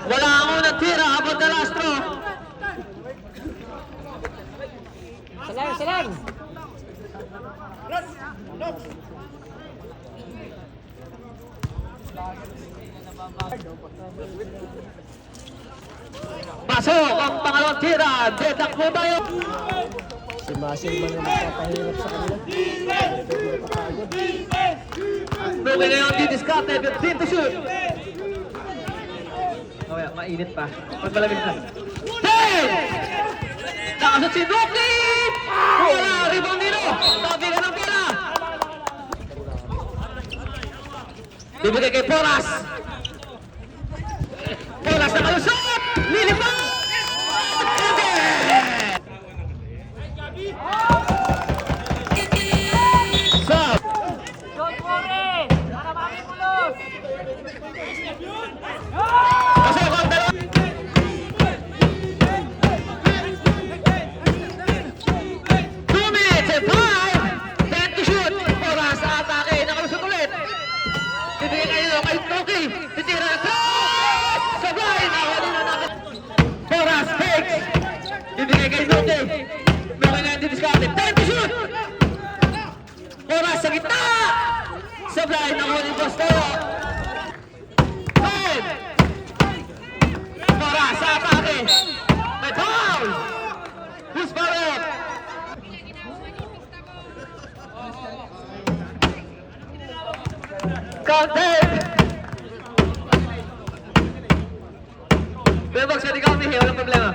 Wala ang unang tira, abot na Lastro. Salang! Pasok ang pangalawang tira, dedak mo tayo. Si Masil man ang magpapahirap sa kanila. Lugi na yung didiskarte, 15 to shoot. Mamaya, mainit pa. Pag malamig na. 10! Nakasot si Duki! Wala! Rebound nito! Tabi ka ng bola! Bibigay kay Poras! Poras na kalusot! Lilipad! Stop! Don't worry! Para makipulos! Pasok ang dalawa! 2 minutes and 5! 10 to shoot! Poras sa atake! Nakalusot ulit! Bibigay kayo kay Duki! Titira na shot! Sabay! Nakawali na natin! Poras fakes! Bibigay kay Duki! Duki na yung didiskarte! 10 to shoot! Poras sa gitna! Sabay! Nakawali yung Bostero! 10! Poras sa atake! May foul! Who's fouled? Counted! Pero magsali ka umihi, walang problema.